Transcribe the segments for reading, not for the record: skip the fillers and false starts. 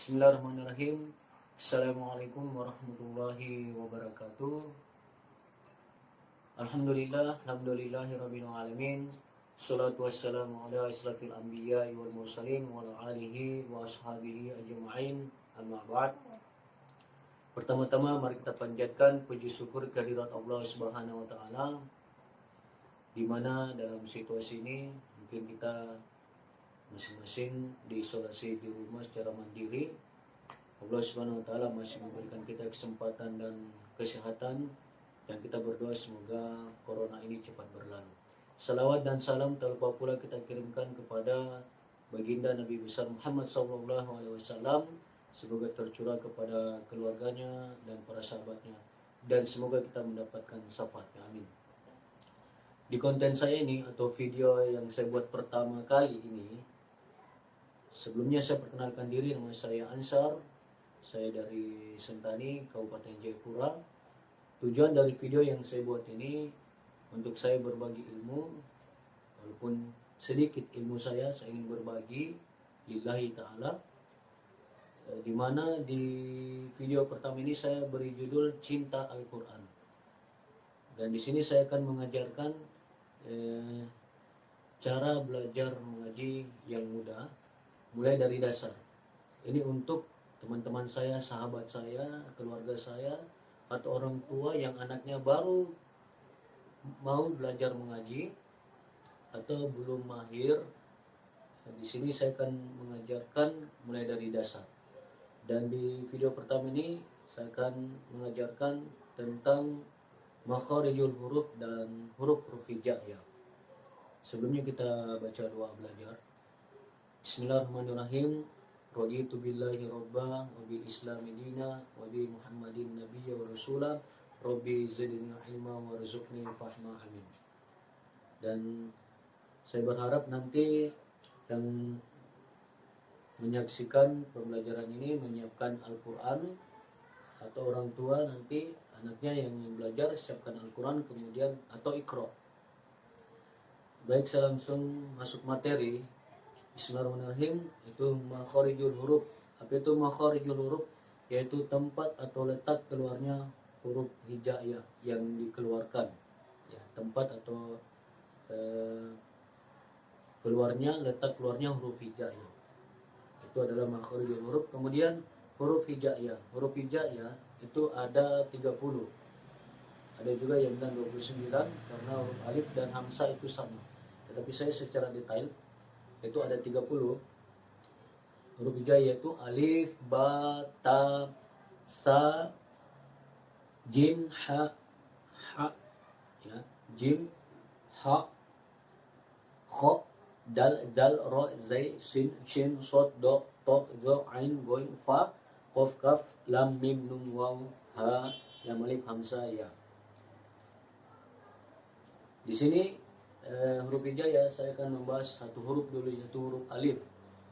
Bismillahirrahmanirrahim. Assalamualaikum warahmatullahi wabarakatuh. Alhamdulillahirabbil alamin. Shalatu wassalamu ala asyrafil anbiya'i wal mursalin wa ala alihi wa ashabihi ajma'in. Amma ba'd. Pertama-tama mari kita panjatkan puji syukur kehadirat Allah Subhanahu wa taala, di mana dalam situasi ini mungkin kita masing-masing diisolasi di rumah secara mandiri. Allah Subhanahu wa taala masih memberikan kita kesempatan dan kesehatan, dan kita berdoa semoga corona ini cepat berlalu. Salawat dan salam tak lupa pula kita kirimkan kepada baginda Nabi besar Muhammad SAW, semoga tercurah kepada keluarganya dan para sahabatnya, dan semoga kita mendapatkan syafaatnya, amin. Di konten saya ini atau video yang saya buat pertama kali ini, sebelumnya saya perkenalkan diri, nama saya Ansar, saya dari Sentani, Kabupaten Jayapura. Tujuan dari video yang saya buat ini untuk saya berbagi ilmu, walaupun sedikit ilmu saya ingin berbagi lillahi ta'ala. Dimana di video pertama ini saya beri judul Cinta Al-Quran. Dan di sini saya akan mengajarkan cara belajar mengaji yang mudah, mulai dari dasar. Ini untuk teman-teman saya, sahabat saya, keluarga saya, atau orang tua yang anaknya baru mau belajar mengaji atau belum mahir. Di sini saya akan mengajarkan mulai dari dasar. Dan di video pertama ini saya akan mengajarkan tentang makharijul huruf dan huruf-huruf hijaiyah. Sebelumnya kita baca doa belajar. Bismillahirrahmanirrahim. Raditu billahi robba wa bil islami dina wa bi muhammadin nabiyya wa rasula rabbi zidni ilma warzuqni fahma, amin. Dan saya berharap nanti yang menyaksikan pembelajaran ini menyiapkan Al-Quran, atau orang tua nanti anaknya yang ingin belajar siapkan Al-Quran kemudian, atau Iqra. Baik, saya langsung masuk materi. Bismillahirrahmanirrahim. Itu makharijul huruf. Apa itu makharijul huruf? Yaitu tempat atau letak keluarnya huruf hijaiyah yang dikeluarkan, ya, tempat atau letak keluarnya huruf hijaiyah. Itu adalah makharijul huruf. Kemudian huruf hijaiyah. Huruf hijaiyah itu ada 30. Ada juga yang bilang 29 karena huruf alif dan hamzah itu sama. Tetapi saya secara detail itu ada 30 huruf hijaiyah, yaitu alif, ba, ta, sa, jim, ha, ya, jim, ha, kha, dal, ra, zai, sin, shin, sod, do, to, zo, ain, goin, fa, qaf, kaf, lam, mim, nun, waw, ha, lam, alif, hamzah, ya. Di sini huruf hijaiyah saya akan membahas satu huruf dulu, yaitu huruf alif.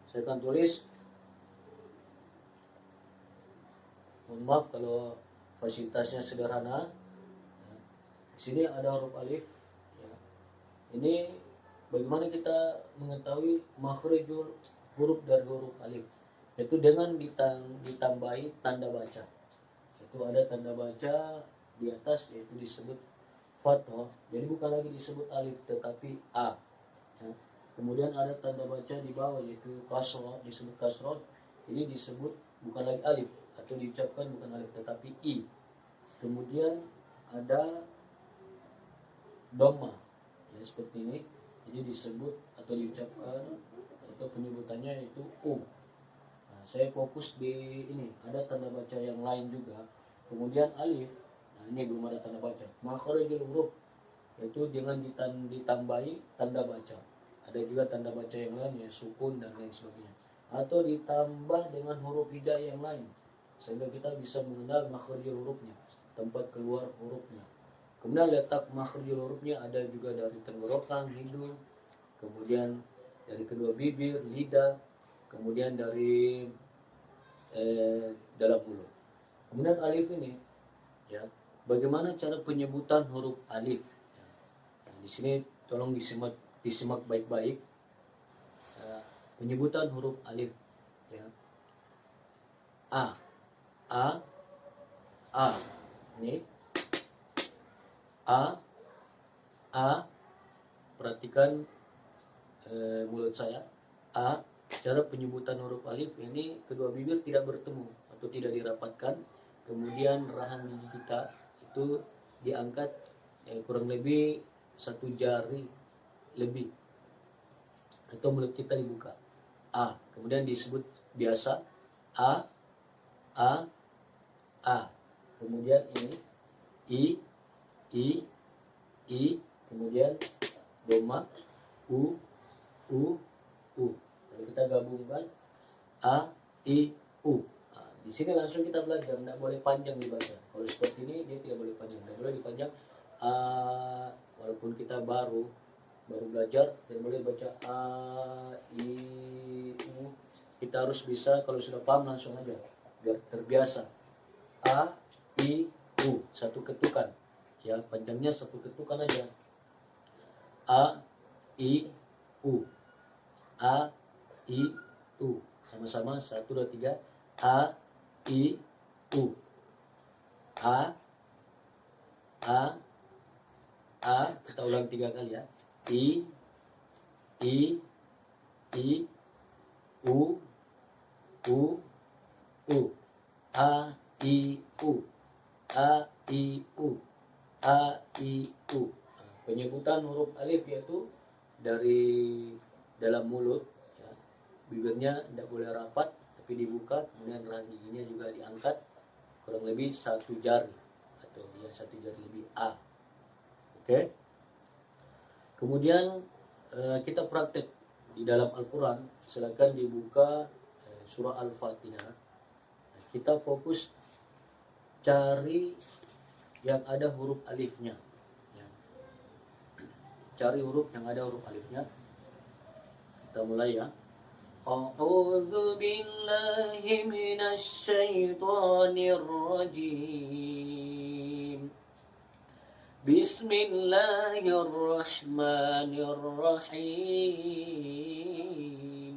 Saya akan tulis, mohon maaf kalau fasilitasnya sederhana. Di sini ada huruf alif. Ya. Ini bagaimana kita mengetahui makhrijul huruf dari huruf alif? Yaitu dengan ditambahi tanda baca. Itu ada tanda baca di atas, yaitu disebut fathah. Jadi bukan lagi disebut alif tetapi a. Ya. Kemudian ada tanda baca di bawah, yaitu kasrah, disebut kasrah. Ini disebut bukan lagi alif, atau diucapkan bukan alif tetapi i. Kemudian ada dhamma, ya, seperti ini. Jadi disebut atau diucapkan atau penyebutannya itu u. Nah, saya fokus di ini. Ada tanda baca yang lain juga. Kemudian alif. Nah, ini belum ada tanda baca. Makharijul huruf, yaitu dengan ditambahi tanda baca. Ada juga tanda baca yang lain, ya, sukun dan lain sebagainya. Atau ditambah dengan huruf hijaiyah yang lain, sehingga kita bisa mengenal makharijul hurufnya, tempat keluar hurufnya. Kemudian letak makharijul hurufnya ada juga dari tenggorokan, hidung, kemudian dari kedua bibir, lidah, kemudian dari dalam mulut. Kemudian alif ini, ya, bagaimana cara penyebutan huruf alif? Ya, di sini tolong disimak baik-baik. Penyebutan huruf alif, ya. A, A, A. Ini A, A. Perhatikan mulut saya. A. Cara penyebutan huruf alif ini kedua bibir tidak bertemu atau tidak dirapatkan. Kemudian rahang gigi kita itu diangkat kurang lebih 1 jari lebih, atau mulut kita dibuka. A. Kemudian disebut biasa A, A, A. Kemudian ini I. Kemudian doma U. Kalau kita gabungkan A, I, U. Nah, di sini langsung kita belajar, tidak boleh panjang dibaca. Kalau seperti ini dia tidak boleh panjang, tidak boleh dipanjang. Walaupun kita baru belajar, tidak boleh baca A, I, U. Kita harus bisa, kalau sudah paham langsung aja, biar terbiasa. A, I, U, satu ketukan. Ya, panjangnya satu ketukan aja. A, I, U. A, I, U. Sama-sama 1, 2, 3. A, I, U. A. Kita ulang 3 kali ya. I, U. A, I, U. A, I, U. A, I, U. Penyebutan huruf alif yaitu dari dalam mulut, ya. Bibirnya tidak boleh rapat tapi dibuka, kemudian rahang giginya juga diangkat kurang lebih 1 jari atau ya 1 jari lebih. A. Oke. Kemudian kita praktek di dalam Al-Quran. Silakan dibuka surah Al-Fatihah. Kita fokus cari yang ada huruf alifnya, ya. Cari huruf yang ada huruf alifnya. Kita mulai ya. A'udzu billahi minasy syaithanir rajim. Bismillahirrahmanirrahim.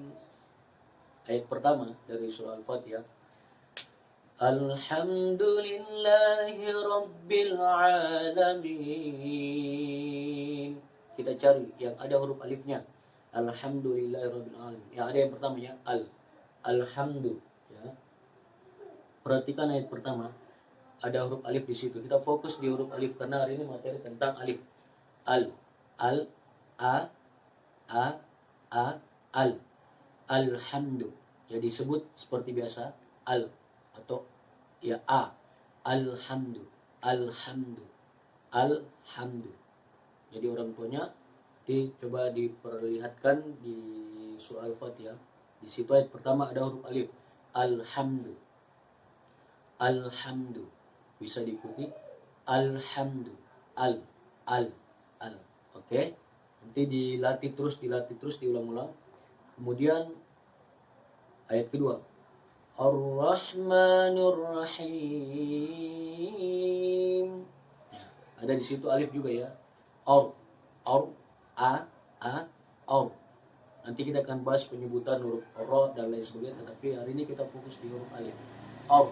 Ayat pertama dari surah Al-Fatihah. Alhamdulillahi Rabbil Alamin. Kita cari yang ada huruf alifnya. Alhamdulillahi Rabbil Alamin. Yang ada yang pertama ya, Alhamdu. Ya. Perhatikan ayat pertama. Ada huruf alif di situ. Kita fokus di huruf alif karena hari ini materi tentang alif. Al, A, Alhamdu. Ya disebut seperti biasa al atau ya A. Alhamdu. Jadi orang tuanya coba diperlihatkan di surah Al-Fatihah. Di situ ayat pertama ada huruf alif. Alhamdu. Bisa diikuti. Alhamdu. Al. Oke. Nanti dilatih terus, diulang-ulang. Kemudian ayat kedua. Ar-Rahmanur Rahim. Ya, ada di situ alif juga ya. Or, A. Nanti kita akan bahas penyebutan huruf ro dan lain sebagainya. Tetapi hari ini kita fokus di huruf alif. A.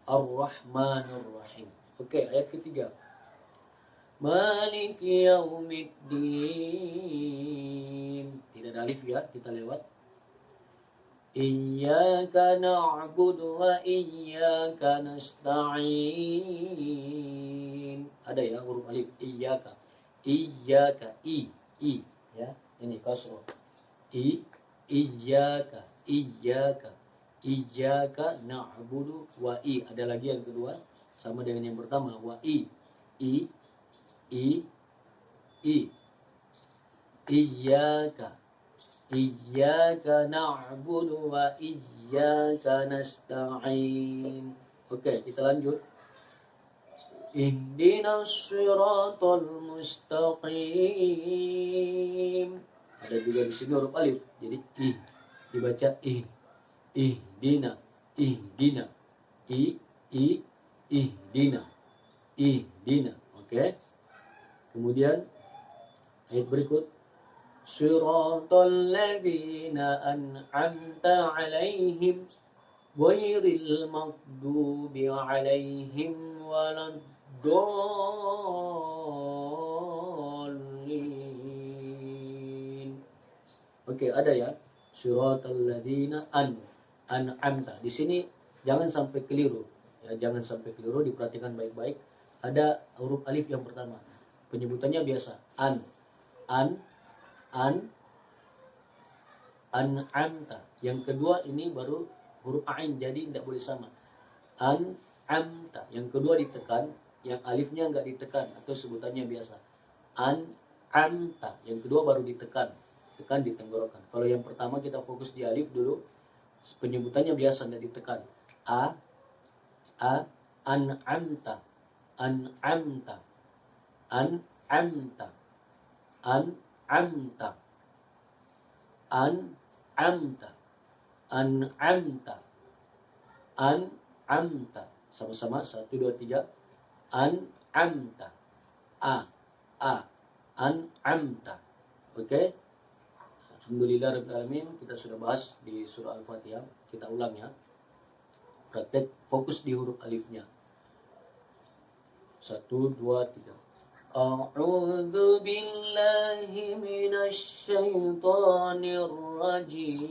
Ar-Rahmanur Rahim. Oke, ayat ketiga. Maliki yaumiddin. Tidak ada alif ya, kita lewat. Iyyaka na'budu wa iyyaka nasta'in. Ada ya huruf alif. Iyyaka. I ya. Ini kasroh. Iyyaka na'budu wa i. Ada lagi yang kedua sama dengan yang pertama, wa i. Iyyaka na'budu wa iyyaka nasta'in. Oke, kita lanjut. Ihdinas siratal mustaqim. Ada juga di sini huruf alif. Jadi dibaca Ihdina. Ihdina. Oke. Kemudian ayat berikut. Siratal ladzina an'amta 'alaihim ghairil maghdubi 'alaihim waladdallin. Oke, ada ya. Siratal ladzina an'amta. Di sini jangan sampai keliru. Ya, jangan sampai keliru, diperhatikan baik-baik. Ada huruf alif yang pertama. Penyebutannya biasa. An'amta. Yang kedua ini baru huruf ain, jadi tidak boleh sama. An'amta. Yang kedua ditekan, yang alifnya enggak ditekan atau sebutannya biasa. An'amta. Yang kedua baru ditekan, tekan di tenggorokan. Kalau yang pertama kita fokus di alif dulu, penyebutannya biasa tidak ditekan. An'amta. An'amta. An'amta. An'amta. An'amta. An'amta. An'amta. Sama-sama 1 2 3. An'amta. An'amta. Oke. Alhamdulillah rabbil alamin, kita sudah bahas di surah Al-Fatihah. Kita ulang ya. Praktek fokus di huruf alifnya. 1 2 3. A'udzu billahi minasy syaithanir rajim.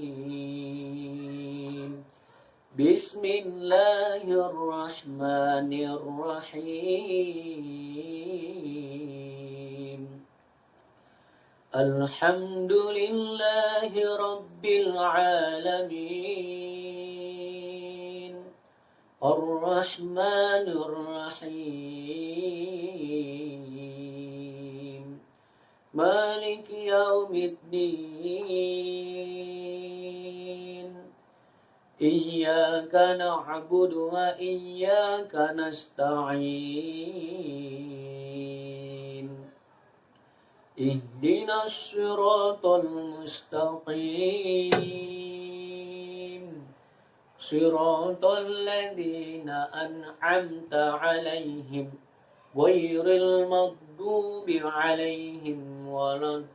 Bismillahirrahmanirrahim. Alhamdulillahi rabbil alamin. Ar-Rahmanir Rahim. Maliki yaumiddin. Iyyaka na'budu wa iyyaka nasta'in. Ihdinas siratal mustaqim. Siratal ladzina an'amta 'alaihim ghairil maghdubi 'alaihim waladdallin.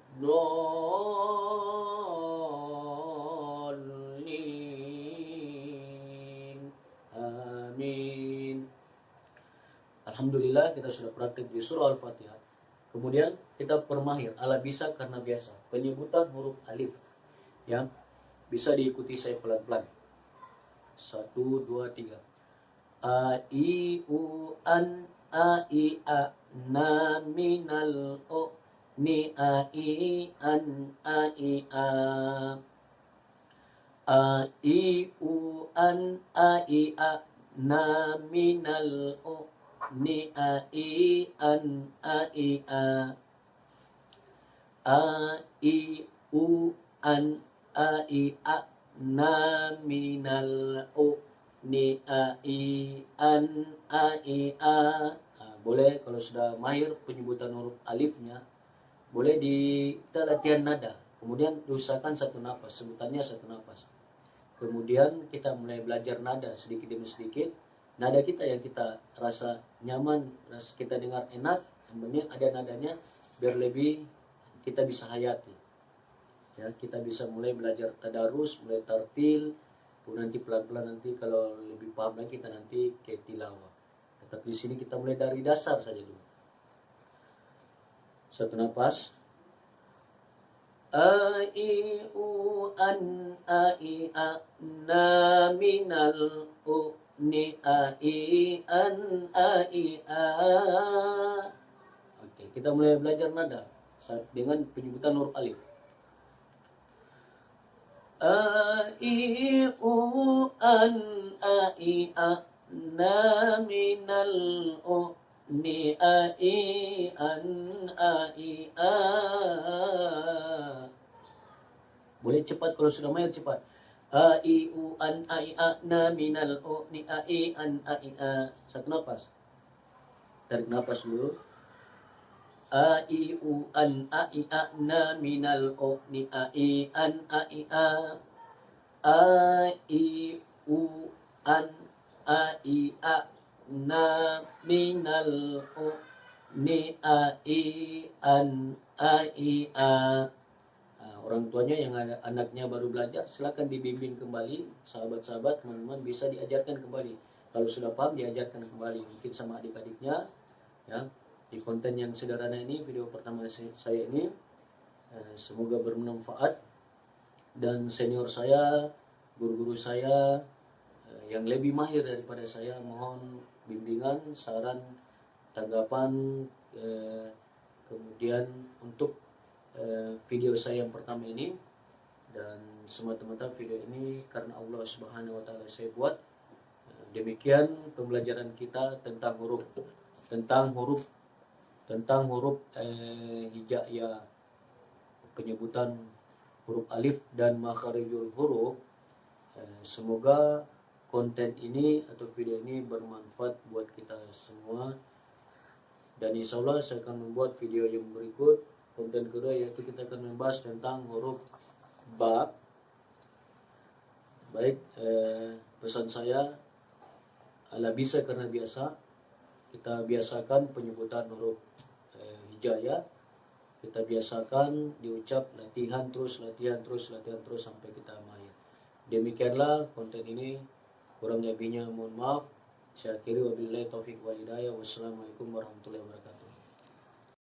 Amin. Alhamdulillah kita sudah praktik di surah Al-Fatihah. Kemudian kita permahir ala bisa karena biasa. Penyebutan huruf alif yang bisa diikuti saya pelan-pelan. 1 2 3. A I U An A I A Na Minal O Ni A I An A I A. A I U An A I A Na Minal O Ni A I An A I A. A I U An A I A Na Minal O Ni A I An A I A. Boleh kalau sudah mahir penyebutan huruf alifnya, boleh kita latihan nada. Kemudian diusahakan satu nafas, sebutannya satu nafas. Kemudian kita mulai belajar nada sedikit demi sedikit. Nada kita yang kita rasa nyaman, kita dengar enak, yang penting ada nadanya biar lebih kita bisa hayati. Ya, kita bisa mulai belajar tadarus, mulai tartil, nanti pelan-pelan nanti kalau lebih paham lagi kita nanti ke tilawah. Tetapi di sini kita mulai dari dasar saja dulu. Satu nafas. A I U An A I A Na Minal U Ni A I An A I A. Oke, kita mulai belajar nada dengan penyebutan huruf alif. A I U An A I A Na Minal U Ni A I An A I A. Boleh cepat kalau sudah mahir cepat. A I U An A I A Na Minal U Ni A I An A I A. Satu nafas. Tarik nafas dulu. A I U An A I A Na Minal U Ni A I An A I A. A I U An A I A Na Minal U Ni A I An A I A. orang tuanya yang ada anaknya baru belajar, silakan dibimbing kembali. Sahabat-sahabat, teman-teman bisa diajarkan kembali. Kalau sudah paham, diajarkan kembali, mungkin sama adik-adiknya ya. Di konten yang sederhana ini, video pertama saya ini, semoga bermanfaat. Dan senior saya, guru-guru saya yang lebih mahir daripada saya, mohon bimbingan, saran, tanggapan, kemudian untuk video saya yang pertama ini. Dan semata-mata video ini karena Allah Subhanahu wa Ta'ala saya buat. Demikian pembelajaran kita tentang huruf hijaiyah, penyebutan huruf alif dan makharijul huruf. Semoga konten ini atau video ini bermanfaat buat kita semua. Dan insya Allah saya akan membuat video yang berikut, konten kedua, yaitu kita akan membahas tentang huruf ba. Baik, pesan saya, ala bisa karena biasa. Kita biasakan penyebutan huruf hijaiyah. Kita biasakan diucap, latihan terus sampai kita mahir. Demikianlah konten ini. Kurang lebihnya mohon maaf. Saya akhiri, wabillahi taufiq wal hidayah. Wassalamualaikum warahmatullahi wabarakatuh.